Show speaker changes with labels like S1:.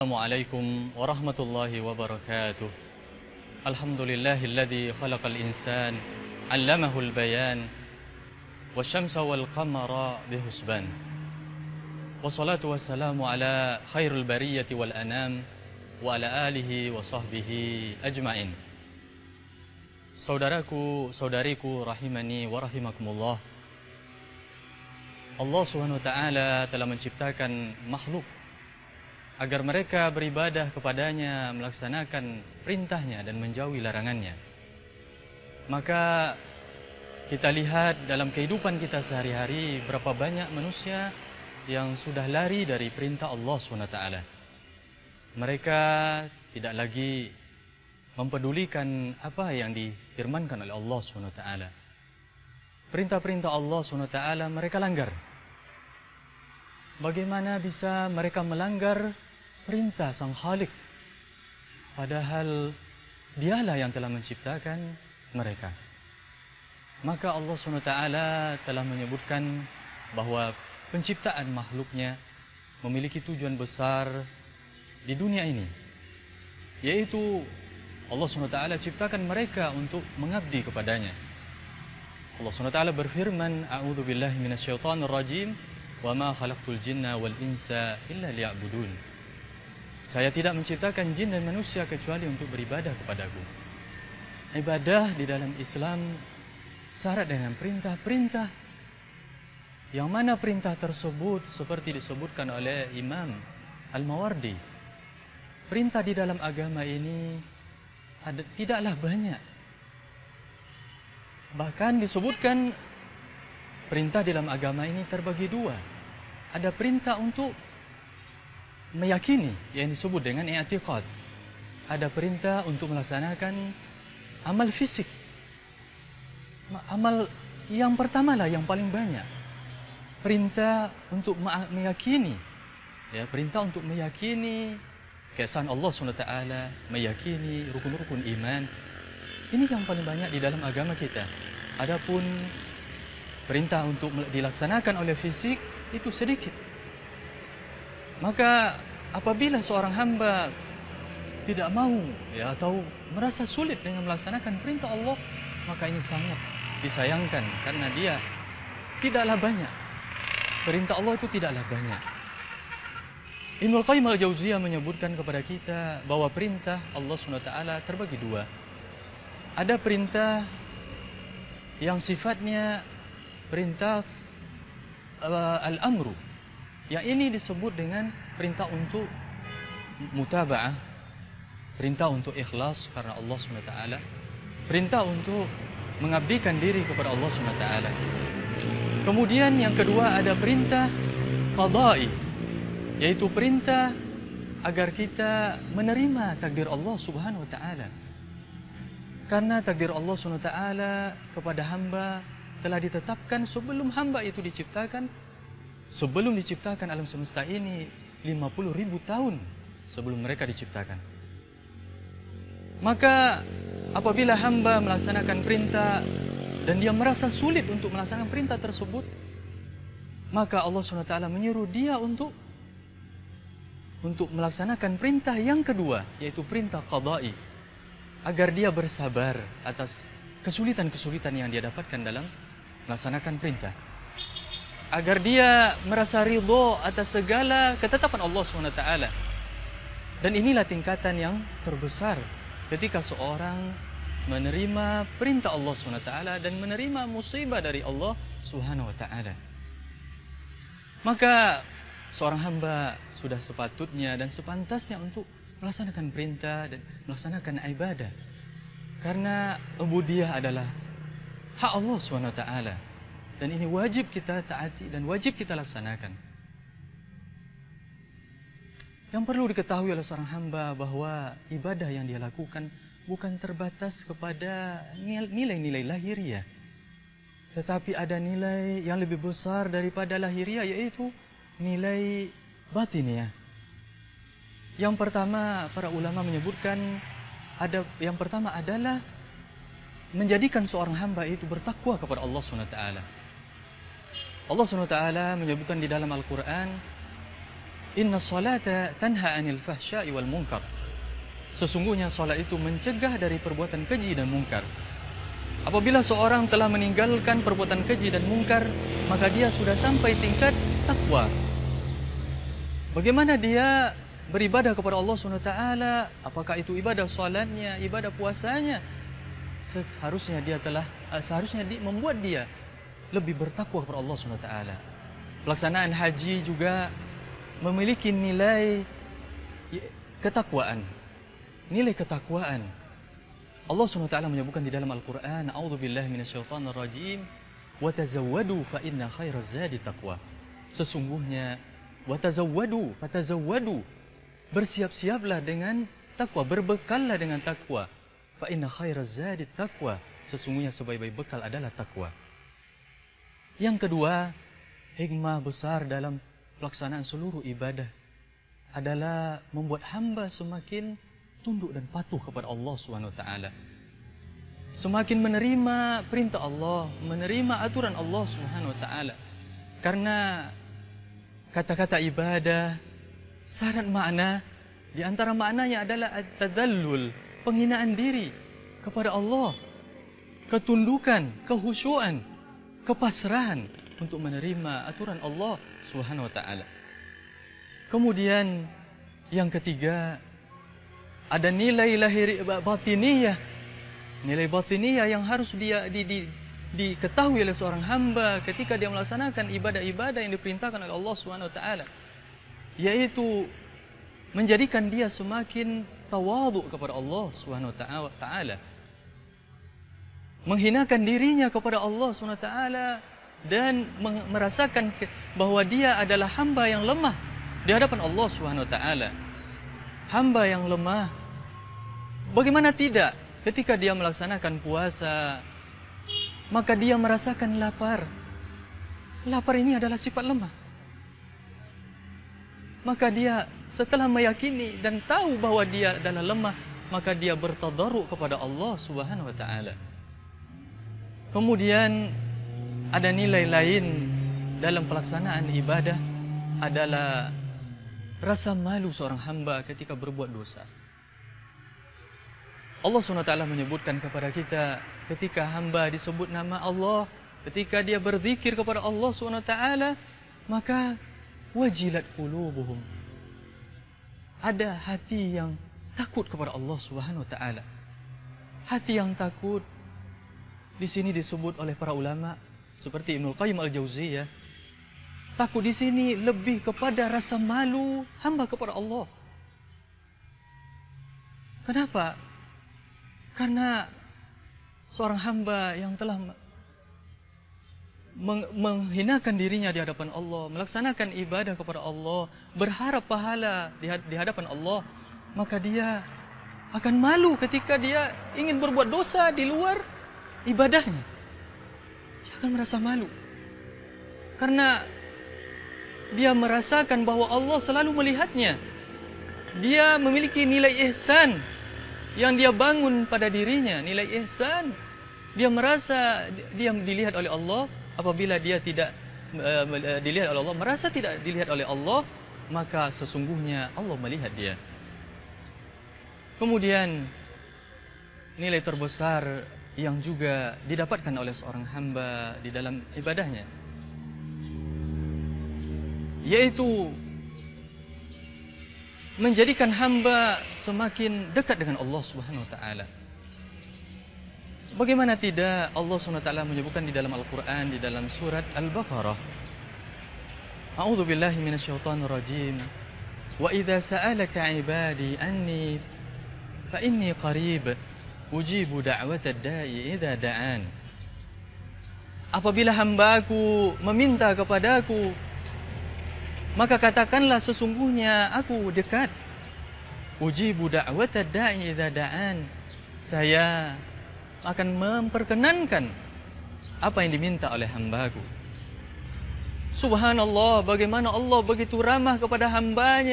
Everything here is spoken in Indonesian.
S1: Assalamualaikum warahmatullahi wabarakatuh. Alhamdulillahilladzi khalaqal insan 'allamahul bayan wasyamsa wal qamara bihusban. Wassalatu wassalamu ala khairul bariyati wal anam wa ala alihi wa sahbihi ajmain. Saudaraku, saudariku rahimani wa rahimakumullah. Allah Subhanahu wa taala telah menciptakan makhluk agar mereka beribadah kepadanya, melaksanakan perintahnya dan menjauhi larangannya. Maka kita lihat dalam kehidupan kita sehari-hari berapa banyak manusia yang sudah lari dari perintah Allah SWT. Mereka tidak lagi mempedulikan apa yang difirmankan oleh Allah SWT. Perintah-perintah Allah SWT mereka langgar. Bagaimana bisa mereka melanggar perintah Sang Khalik, padahal Dialah yang telah menciptakan mereka. Maka Allah SWT telah menyebutkan bahwa penciptaan makhluknya memiliki tujuan besar di dunia ini, yaitu Allah SWT ciptakan mereka untuk mengabdi kepadanya. Allah SWT berfirman, A'udzubillahi minasyaitonirrajim, wa ma khalaqtul jinna wal insa illa liya'budun. Saya tidak menciptakan jin dan manusia kecuali untuk beribadah kepadaku. Ibadah di dalam Islam syarat dengan perintah-perintah, yang mana perintah tersebut seperti disebutkan oleh Imam Al-Mawardi. Perintah di dalam agama ini tidaklah banyak. Bahkan disebutkan perintah dalam agama ini terbagi dua. Ada perintah untuk meyakini yang disebut dengan i'tiqad. Ada perintah untuk melaksanakan amal fisik. Amal yang pertama lah yang paling banyak. Perintah untuk meyakini. Ya, perintah untuk meyakini keesaan Allah SWT, meyakini rukun-rukun iman. Ini yang paling banyak di dalam agama kita. Adapun perintah untuk dilaksanakan oleh fisik itu sedikit. Maka apabila seorang hamba tidak mau atau merasa sulit dengan melaksanakan perintah Allah, maka ini sangat disayangkan karena dia tidaklah banyak. Perintah Allah itu tidaklah banyak. Ibnul Qayyim al-Jauziyah menyebutkan kepada kita bahwa perintah Allah SWT terbagi dua. Ada perintah yang sifatnya perintah al-amru. Yang ini disebut dengan perintah untuk mutaba'ah, perintah untuk ikhlas karena Allah SWT, perintah untuk mengabdikan diri kepada Allah SWT. Kemudian yang kedua ada perintah qadai, yaitu perintah agar kita menerima takdir Allah Subhanahu wa taala. Karena takdir Allah Subhanahu wa taala kepada hamba telah ditetapkan sebelum hamba itu diciptakan, sebelum diciptakan alam semesta ini 50.000 tahun sebelum mereka diciptakan. Maka apabila hamba melaksanakan perintah dan dia merasa sulit untuk melaksanakan perintah tersebut, maka Allah SWT menyuruh dia untuk melaksanakan perintah yang kedua, yaitu perintah qadai, agar dia bersabar atas kesulitan-kesulitan yang dia dapatkan dalam melaksanakan perintah, agar dia merasa ridho atas segala ketetapan Allah SWT. Dan inilah tingkatan yang terbesar ketika seorang menerima perintah Allah SWT dan menerima musibah dari Allah SWT. Maka seorang hamba sudah sepatutnya dan sepantasnya untuk melaksanakan perintah dan melaksanakan ibadah, karena ubudiyah adalah hak Allah SWT, dan ini wajib kita taati dan wajib kita laksanakan. Yang perlu diketahui oleh seorang hamba bahwa ibadah yang dia lakukan bukan terbatas kepada nilai-nilai lahiriah, tetapi ada nilai yang lebih besar daripada lahiriah, yaitu nilai batiniah. Yang pertama, para ulama menyebutkan yang pertama adalah menjadikan seorang hamba itu bertakwa kepada Allah SWT. Allah SWT menyebutkan di dalam Al-Quran, Inna salata tanha anil fahsya'i wal munkar. Sesungguhnya salat itu mencegah dari perbuatan keji dan mungkar. Apabila seorang telah meninggalkan perbuatan keji dan mungkar, maka dia sudah sampai tingkat takwa. Bagaimana dia beribadah kepada Allah SWT? Apakah itu ibadah salatnya, ibadah puasanya? Seharusnya membuat dia lebih bertakwa kepada Allah SWT. Pelaksanaan haji juga memiliki nilai ketakwaan. Nilai ketakwaan. Allah SWT menyebutkan di dalam Al-Quran, A'udzubillahi minasyaitonirrajim, wa tazawwadu fa inna khairaz zadi taqwa. Sesungguhnya fatazawwadu, bersiap-siaplah dengan takwa, berbekallah dengan takwa. Fa inna khairaz zadi taqwa. Sesungguhnya sebaik-baik bekal adalah takwa. Yang kedua, hikmah besar dalam pelaksanaan seluruh ibadah adalah membuat hamba semakin tunduk dan patuh kepada Allah SWT. Semakin menerima perintah Allah, menerima aturan Allah SWT. Karena kata-kata ibadah syarat makna, di antara maknanya adalah at-tadallul, penghinaan diri kepada Allah, ketundukan, kehusyuan, kepasrahan untuk menerima aturan Allah SWT. Kemudian yang ketiga, ada nilai batiniyah. Nilai batiniyah yang harus diketahui oleh seorang hamba ketika dia melaksanakan ibadah-ibadah yang diperintahkan oleh Allah SWT, yaitu menjadikan dia semakin tawadhu kepada Allah SWT, menghinakan dirinya kepada Allah SWT, dan merasakan bahwa dia adalah hamba yang lemah di hadapan Allah SWT. Hamba yang lemah, bagaimana tidak ketika dia melaksanakan puasa, maka dia merasakan lapar. Lapar ini adalah sifat lemah. Maka dia setelah meyakini dan tahu bahwa dia adalah lemah, maka dia bertadarruk kepada Allah Subhanahu wa taala. Kemudian ada nilai lain dalam pelaksanaan ibadah adalah rasa malu seorang hamba ketika berbuat dosa. Allah SWT menyebutkan kepada kita ketika hamba disebut nama Allah, ketika dia berzikir kepada Allah SWT, maka wajilat qulubuhum. Ada hati yang takut kepada Allah SWT. Hati yang takut di sini disebut oleh para ulama seperti Ibnul Qayyim Al-Jauziyah. Takut di sini lebih kepada rasa malu hamba kepada Allah. Kenapa? Karena seorang hamba yang telah menghinakan dirinya di hadapan Allah, melaksanakan ibadah kepada Allah, berharap pahala di hadapan Allah, maka dia akan malu ketika dia ingin berbuat dosa di luar ibadahnya. Dia akan merasa malu. Karena dia merasakan bahwa Allah selalu melihatnya. Dia memiliki nilai ihsan yang dia bangun pada dirinya, nilai ihsan. Dia merasa dia dilihat oleh Allah. Apabila dia tidak dilihat oleh Allah, merasa tidak dilihat oleh Allah, maka sesungguhnya Allah melihat dia. Kemudian nilai terbesar yang juga didapatkan oleh seorang hamba di dalam ibadahnya, yaitu menjadikan hamba semakin dekat dengan Allah Subhanahu wa taala. Bagaimana tidak Allah SWT menyebutkan di dalam Al-Quran, di dalam surat Al-Baqarah, A'udzu billahi minasyaitonir rajim. Wa idza sa'alaka 'ibadi anni fa inni qarib ujibu da'watad da'i idza da'an. Apabila hamba-Ku meminta kepadaku, maka katakanlah sesungguhnya aku dekat. Ujibu da'watad da'i idza da'an. Saya akan memperkenankan apa yang diminta oleh hamba-Ku. Subhanallah, bagaimana Allah begitu ramah kepada hambanya.